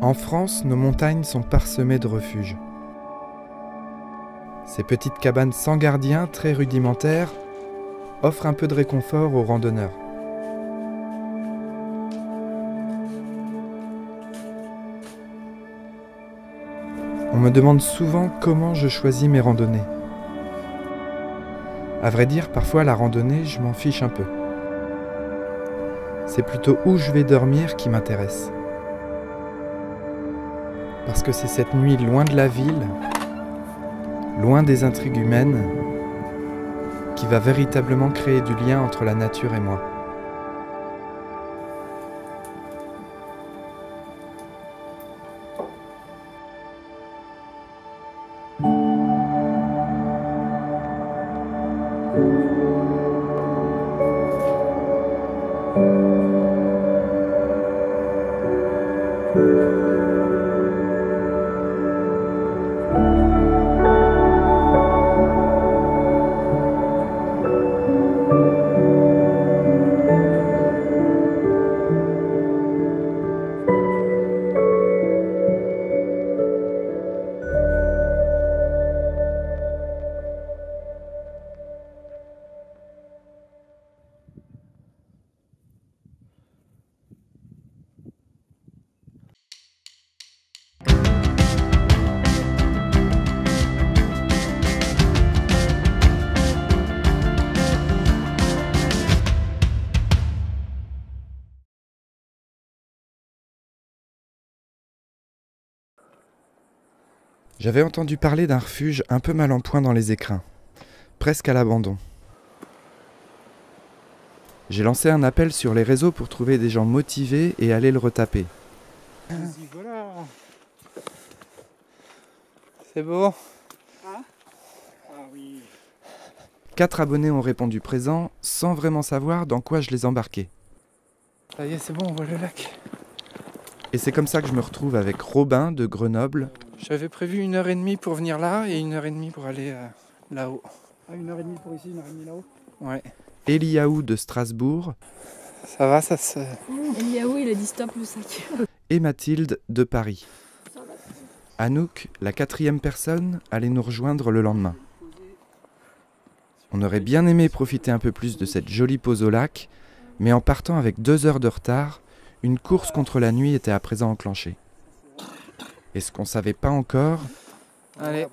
En France, nos montagnes sont parsemées de refuges. Ces petites cabanes sans gardien, très rudimentaires, offrent un peu de réconfort aux randonneurs. On me demande souvent comment je choisis mes randonnées. À vrai dire, parfois la randonnée, je m'en fiche un peu. C'est plutôt où je vais dormir qui m'intéresse. Parce que c'est cette nuit loin de la ville, loin des intrigues humaines, qui va véritablement créer du lien entre la nature et moi. J'avais entendu parler d'un refuge un peu mal en point dans les écrins, presque à l'abandon. J'ai lancé un appel sur les réseaux pour trouver des gens motivés et aller le retaper. Voilà. C'est beau. Hein? Ah oui. 4 abonnés ont répondu présent sans vraiment savoir dans quoi je les embarquais. Ça y est, c'est bon, on voit le lac. Et c'est comme ça que je me retrouve avec Robin de Grenoble, J'avais prévu 1h30 pour venir là et 1h30 pour aller là-haut. Ah, 1h30 pour ici, 1h30 là-haut. Ouais. Eliaou de Strasbourg Ça va, ça se... Eliaou, il a dit stop le sac. et Mathilde de Paris. Anouk, la 4e personne, allait nous rejoindre le lendemain. On aurait bien aimé profiter un peu plus de cette jolie pause au lac, mais en partant avec 2 heures de retard, une course contre la nuit était à présent enclenchée. Et ce qu'on ne savait pas encore, Allez.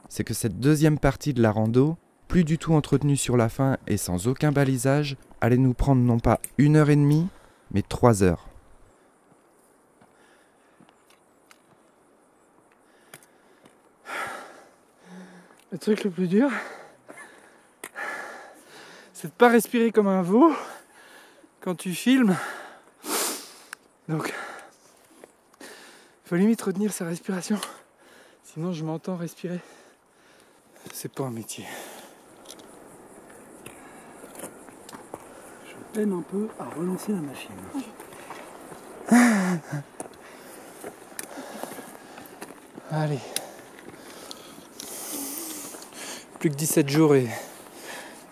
c'est que cette deuxième partie de la rando, plus du tout entretenue sur la fin et sans aucun balisage, allait nous prendre non pas 1h30, mais 3 heures. Le truc le plus dur, c'est de pas respirer comme un veau quand tu filmes. Donc, il faut limite retenir sa respiration. Sinon, je m'entends respirer. C'est pas un métier. Je peine un peu à relancer la machine. Allez. Plus que 17 jours et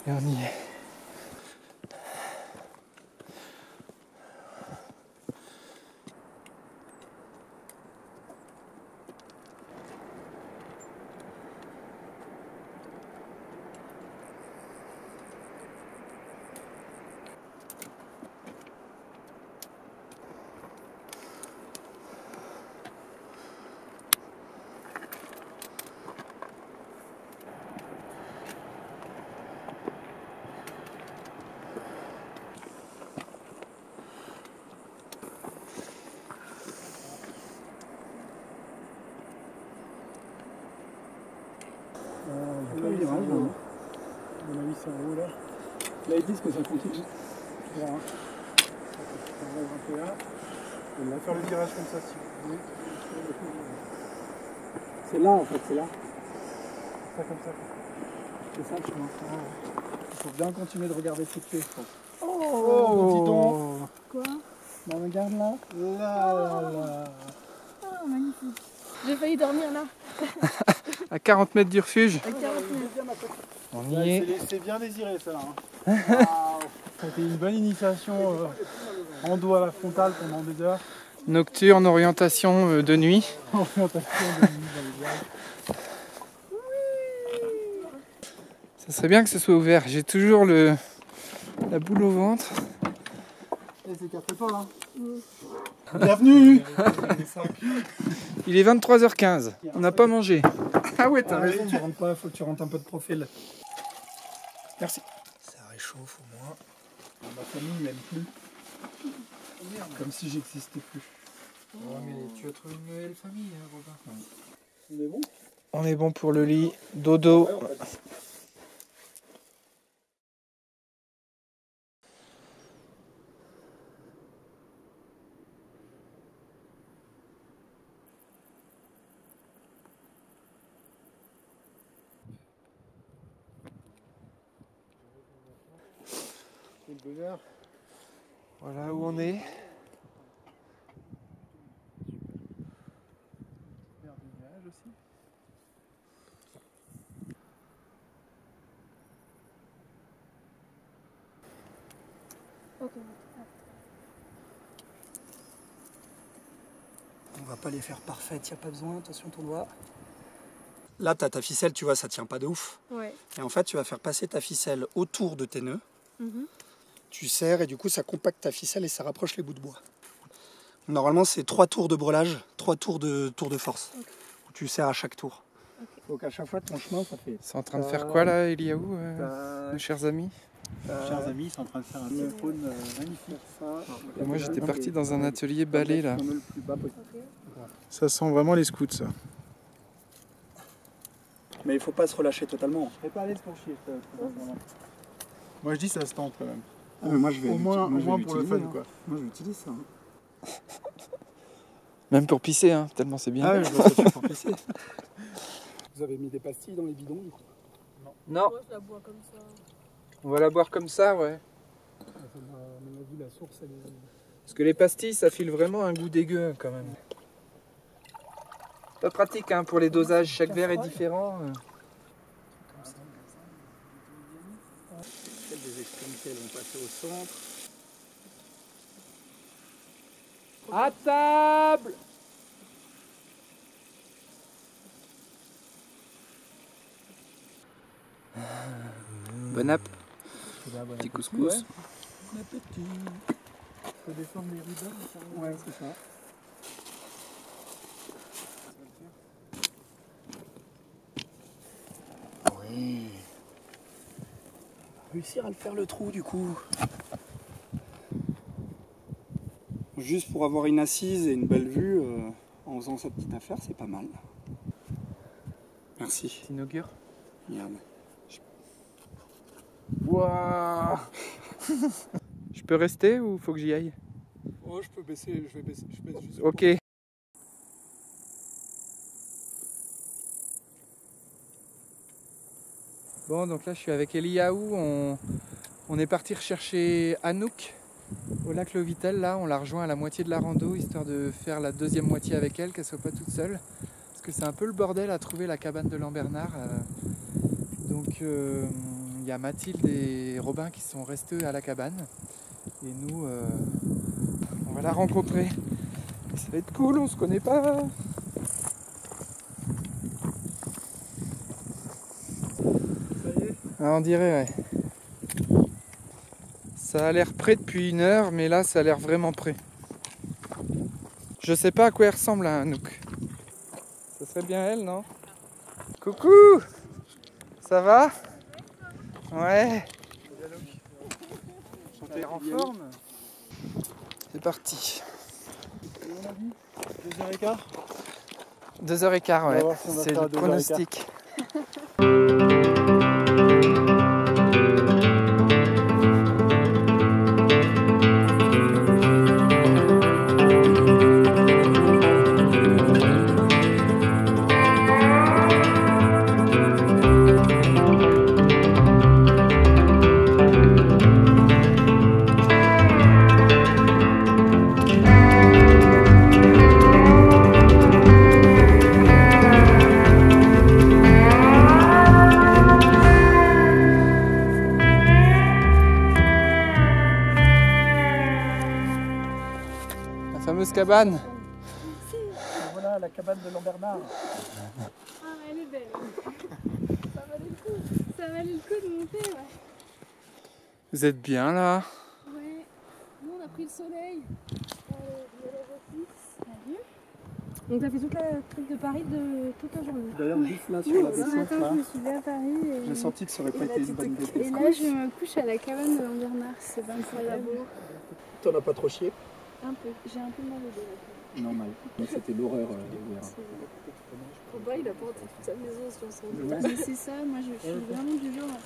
on y est. Il n'y a pas eu des rages, non? À mon avis, c'est en haut là. Là, ils disent que ça continue. Voilà. Ça enlève un peu là. On va faire le virage comme ça si vous voulez. C'est là en fait, c'est là. Ça comme ça. C'est ça, je pense. Il faut bien continuer de regarder ce pied, je pense. Oh, dis donc. Quoi? Bah, regarde là. Là, là. Ah, magnifique. J'ai failli dormir là. À 40 mètres du refuge. À 40 mètres. On y est. C'est bien désiré ça là. Hein. Ça a été une bonne initiation en dos à la frontale pendant des heures. Nocturne, orientation de nuit. Orientation de nuit dans les virages. Ça serait bien que ce soit ouvert. J'ai toujours la boule au ventre. Eh, s'écarte-toi là. Bienvenue. Il est 23h15. On n'a pas mangé. Ah ouais, t'as raison. Tu rentres pas, faut que tu rentres un peu de profil. Merci. Ça réchauffe au moins. Ma famille m'aime plus. Comme si j'existais plus. Ouais, mais tu as trouvé une nouvelle famille, hein, Robin. On est bon? On est bon pour le lit. Dodo. Le bonheur. Voilà où on est. Super du nuage aussi. Ok. On va pas les faire parfaites, y a pas besoin, attention ton doigt. Là, t'as ta ficelle, tu vois, ça tient pas de ouf. Ouais. Et en fait, tu vas faire passer ta ficelle autour de tes nœuds. Mhm. Tu serres et du coup, ça compacte ta ficelle et ça rapproche les bouts de bois. Normalement, c'est 3 tours de breulage, 3 tours de force. Ok. Où tu serres à chaque tour. Donc à chaque fois, ton chemin, ça fait... C'est en train de faire quoi là, Eliaou, nos chers amis? Chers amis, ils sont en train de faire un synchrone magnifique. Et moi j'étais parti dans un atelier balai là. Ça sent vraiment les scouts, ça. Mais il faut pas se relâcher totalement. Je pas à l'aise pour chier. Moi je dis ça se tente quand même. Ah, mais moi, je vais Au moins pour le fun, l'utiliser, quoi. Moi, j'utilise ça. Même pour pisser, hein, tellement c'est bien. Ah ouais, je vois ça pour pisser. Vous avez mis des pastilles dans les bidons, du coup? Non, Moi, je la bois comme ça. on va la boire comme ça, ouais. À mon avis, la source, elle est... Parce que les pastilles, ça file vraiment un goût dégueu hein, quand même. Pas pratique hein, pour les dosages, chaque verre est différent. Des extrémités, elles vont passer au centre. À table! Bon app, petit couscous. Bon appétit. Faut descendre les rideaux. Ouais, c'est ça. Oui. Réussir à le faire le trou du coup. Juste pour avoir une assise et une belle vue en faisant cette petite affaire, c'est pas mal. Merci. T'inaugures? Regarde. Waouh. Je peux rester ou faut que j'y aille? Oh, je peux baisser, je baisse juste. Ok. Bon, donc là je suis avec Eliaou, on est parti rechercher Anouk au lac Lovitel. Là, on l'a rejoint à la moitié de la rando, histoire de faire la deuxième moitié avec elle, qu'elle soit pas toute seule. Parce que c'est un peu le bordel à trouver la cabane de Lambernard. Donc il y a Mathilde et Robin qui sont restés à la cabane. Et nous, on va la rencontrer. Et ça va être cool, on se connaît pas. Ah, on dirait, ouais. Ça a l'air prêt depuis 1 heure, mais là, ça a l'air vraiment prêt. Je sais pas à quoi elle ressemble à Anouk. Ça serait bien elle, non? Coucou! Ça va? Ouais. T'es en forme? C'est parti. 2h15. 2h15, On va ouais. voir si on va C'est faire le 2h15. pronostic. fameuse cabane. Voilà la cabane de Lambernard. Ah, elle est belle. Ça valait le coup. Ça valait le coup de monter, ouais. Vous êtes bien là? Ouais. Nous, on a pris le soleil. Salut. Donc, t'as fait toute la truc de Paris toute la journée. D'ailleurs, juste là sur la Ce descente, matin, là, je me suis levée à Paris. j'ai senti que ça aurait pas été une bonne idée. Et là, je me couche à la cabane de Lambernard. C'est incroyable. T'en as pas trop chié? Un peu. J'ai un peu mal au dos là. Normal. C'était l'horreur hier. Robin, il a pas toute sa maison sur son dos. Mais c'est ça, moi je suis vraiment du genre.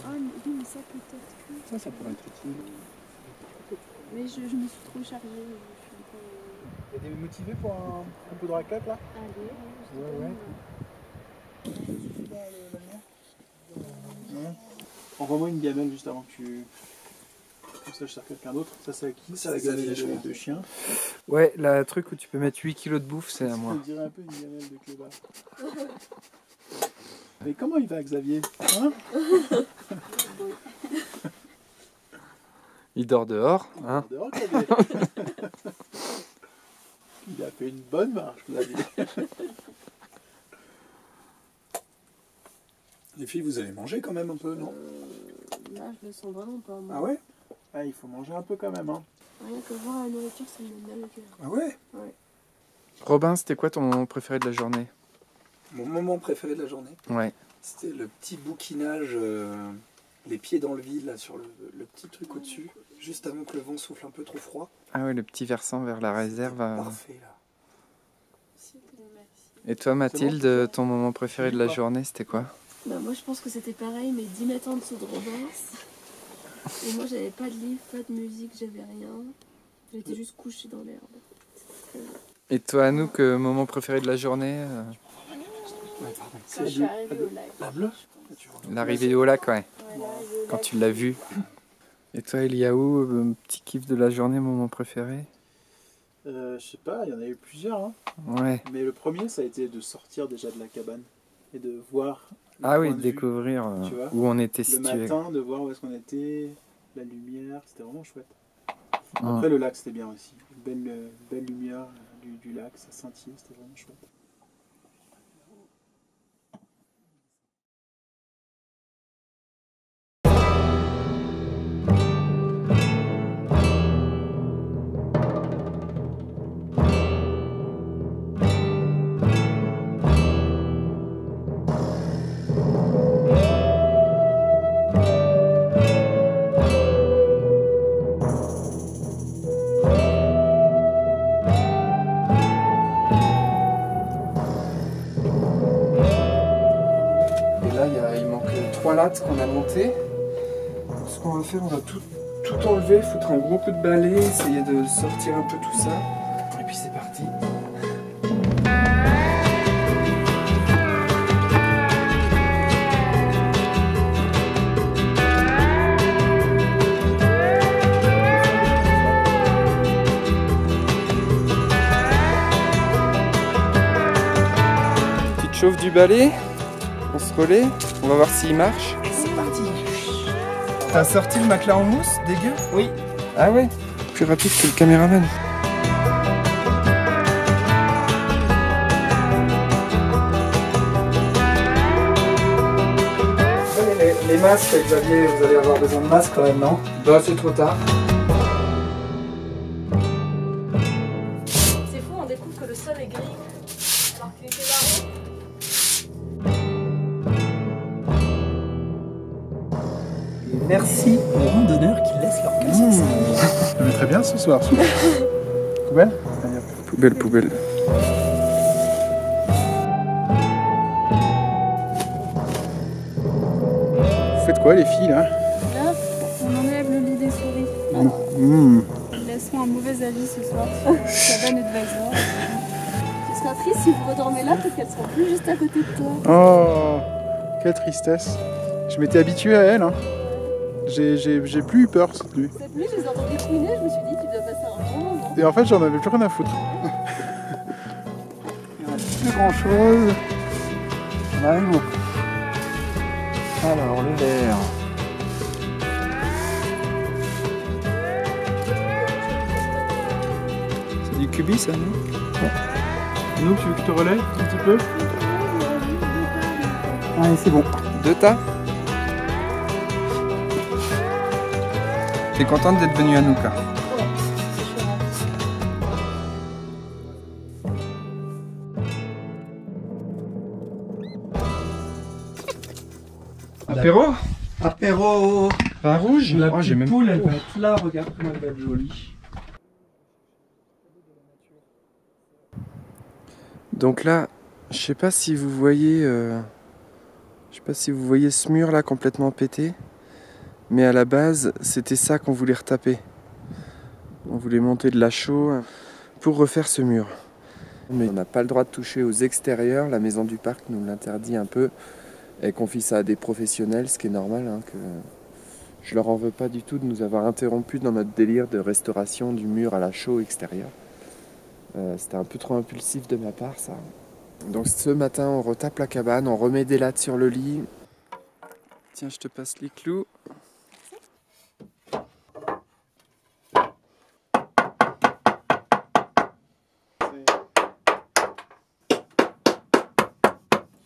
Ah, mais ça peut-être que. Ça pourrait être utile. Mais je me suis trop chargée. Je suis un peu. T'es motivé pour un peu de raclette là? Allez, ouais. Envoie-moi une gamelle juste avant que tu. Comme ça, je sers quelqu'un d'autre. Ça, c'est à qui? C'est la gamelle de chien. Ouais, le truc où tu peux mettre 8 kilos de bouffe, c'est à moi. On dirait un peu une gamelle de clébard. Mais comment il va, Xavier, hein? Il dort dehors, hein? Dehors, Xavier. Il a fait une bonne marche, Xavier. Les filles, vous allez manger quand même un peu, non? là, je le sens vraiment pas. Moi. Ah ouais? Ah, il faut manger un peu quand même, hein. Rien que voir la nourriture, ça me met bien le cœur. Ah ouais? Robin, c'était quoi ton moment préféré de la journée? Mon moment préféré de la journée, Ouais. c'était le petit bouquinage, les pieds dans le vide, là, sur le petit truc au-dessus, juste avant que le vent souffle un peu trop froid. Ah ouais, le petit versant vers la réserve. Parfait, là. Et toi, Mathilde, ton moment préféré de la journée, c'était quoi? Bah, moi, je pense que c'était pareil, mais 10 mètres en dessous de Robin. Et moi, j'avais pas de livre, pas de musique, j'avais rien. J'étais juste couchée dans l'herbe. Et toi, Anouk, moment préféré de la journée? Quand je suis arrivée au lac. La bleue? L'arrivée au lac, ouais. Quand tu l'as vu. Et toi, Eliaou, petit kiff de la journée, moment préféré? Je sais pas, il y en a eu plusieurs, hein. Ouais. Mais le premier, ça a été de sortir déjà de la cabane et de voir. Ah oui, point de vue. découvrir tu vois, où on était Le situé. matin, de voir où est-ce qu'on était, la lumière, c'était vraiment chouette. Ouais. Après, le lac, c'était bien aussi. Une belle lumière du lac, ça scintillait, c'était vraiment chouette. Il manque 3 lattes qu'on a montées. Ce qu'on va faire, on va tout enlever, foutre un gros coup de balai, essayer de sortir un peu tout ça. Et puis c'est parti. Petite chauffe du balai. On se relaie, on va voir s'il marche. C'est parti. T'as sorti le matelas en mousse, dégueu? Oui. Ah ouais? Plus rapide que le caméraman. Les masques, Xavier, vous allez avoir besoin de masques quand même, non? Bah c'est trop tard. C'est fou, on découvre que le sol est gris. Alors qu'il était marron. Merci aux randonneurs qui laissent leur casque. Je vais très bien ce soir. Poubelle? Poubelle, poubelle. Vous faites quoi les filles là? Là, on enlève le lit des souris. Mmh. Ils laisseront un mauvais avis ce soir sur Cabane Advisor. Ce sera triste si vous redormez là parce qu'elles seront plus juste à côté de toi. Oh, quelle tristesse. Je m'étais habitué à elle. Hein. J'ai plus eu peur cette nuit. Cette nuit, je les ai entendus couiner, je me suis dit tu dois passer un bon moment. Et en fait, j'en avais plus rien à foutre. Il reste plus grand chose. On arrive où? Alors, le verre. Du cubi, ça, non? Nous, tu veux que je te relaie un petit peu? Allez, c'est bon. 2 tas. T'es contente d'être venue à Anouk, hein? Apéro? Apéro. Vin rouge? La Oh, j'ai petite même... poule, elle va être là, regarde comment elle va être jolie. Donc là, je sais pas si vous voyez ce mur là complètement pété, mais à la base c'était ça qu'on voulait retaper. On voulait monter de la chaux pour refaire ce mur. Mais on n'a pas le droit de toucher aux extérieurs, la maison du parc nous l'interdit un peu. Elle confie ça à des professionnels, ce qui est normal, hein, que je leur en veux pas du tout de nous avoir interrompu dans notre délire de restauration du mur à la chaux extérieur. C'était un peu trop impulsif de ma part, ça. Donc ce matin, on retape la cabane, on remet des lattes sur le lit. Tiens, je te passe les clous.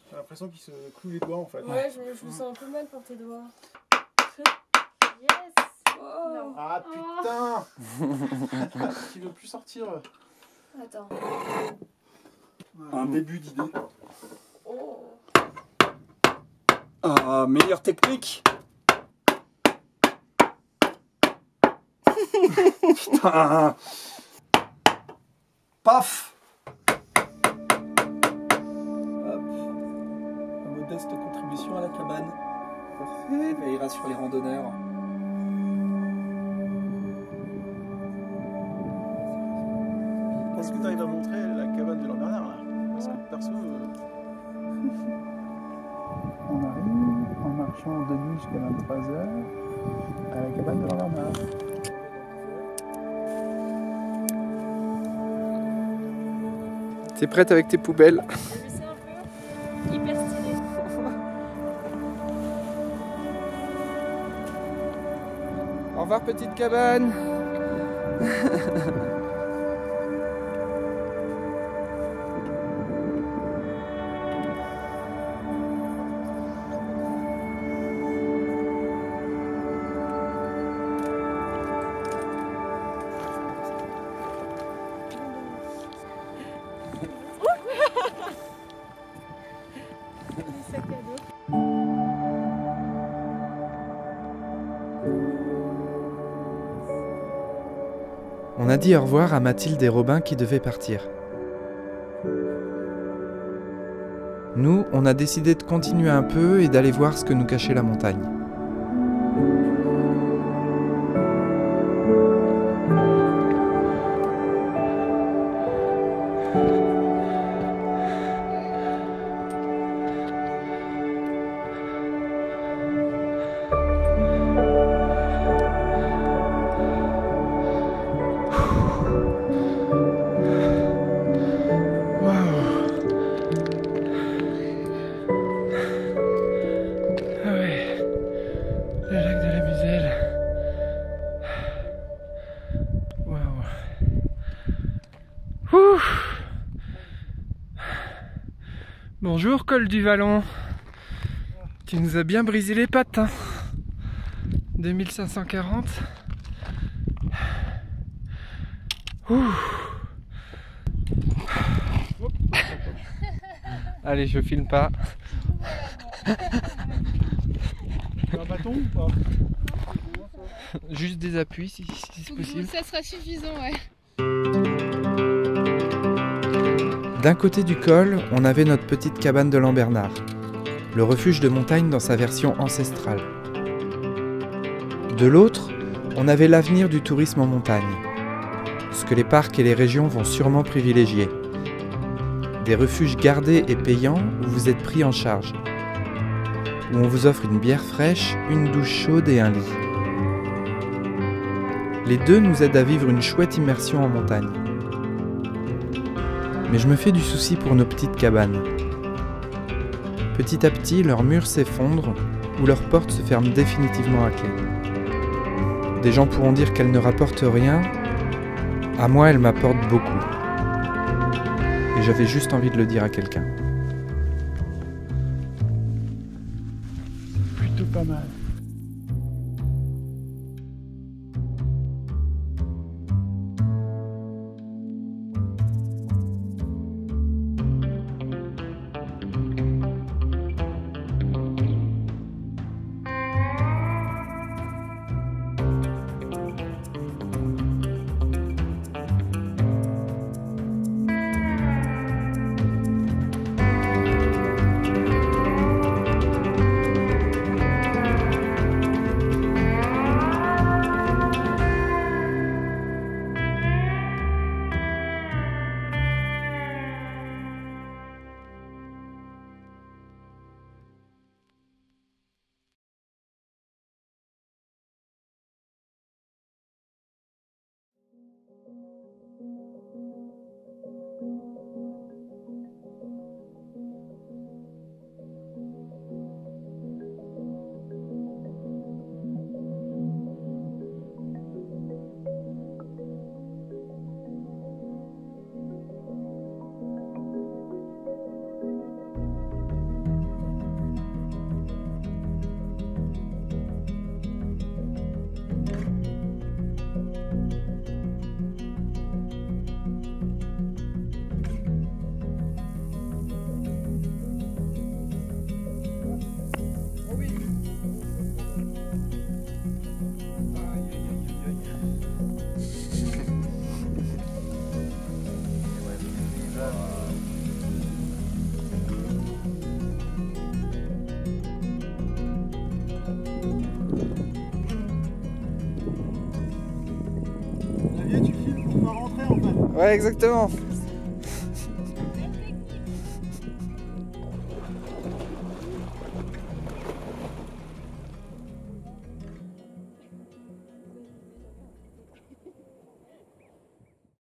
J'ai l'impression qu'il se cloue les doigts en fait. Ouais, je me sens un peu mal pour tes doigts. Yes. Oh. Non. Ah putain. Qui veut plus sortir. Attends. Un début d'idée. Oh. Ah, meilleure technique. Putain. Paf. Hop. Une modeste contribution à la cabane. Parfait, elle ira sur les randonneurs. Est-ce que tu arrives à montrer la cabane de Lambernaire là? Parce que perso. On arrive en marchant de nuit jusqu'à 23h à la cabane de Lambernaire. T'es prête avec tes poubelles? J'ai vu ça un peu hyper stylé. Au revoir petite cabane. On a dit au revoir à Mathilde et Robin qui devaient partir. Nous, on a décidé de continuer un peu et d'aller voir ce que nous cachait la montagne. Bonjour col du Vallon. Tu nous as bien brisé les pattes, hein. 2540. Ouh. Allez, je filme pas. Un bâton ou pas? Juste des appuis si c'est possible. Ça sera suffisant, ouais. D'un côté du col, on avait notre petite cabane de Lambernaire, le refuge de montagne dans sa version ancestrale. De l'autre, on avait l'avenir du tourisme en montagne, ce que les parcs et les régions vont sûrement privilégier. Des refuges gardés et payants où vous êtes pris en charge, où on vous offre une bière fraîche, une douche chaude et un lit. Les deux nous aident à vivre une chouette immersion en montagne. Mais je me fais du souci pour nos petites cabanes. Petit à petit, leurs murs s'effondrent ou leurs portes se ferment définitivement à clé. Des gens pourront dire qu'elles ne rapportent rien, À moi, elle m'apporte beaucoup. Et j'avais juste envie de le dire à quelqu'un. Plutôt pas mal. Ouais, exactement.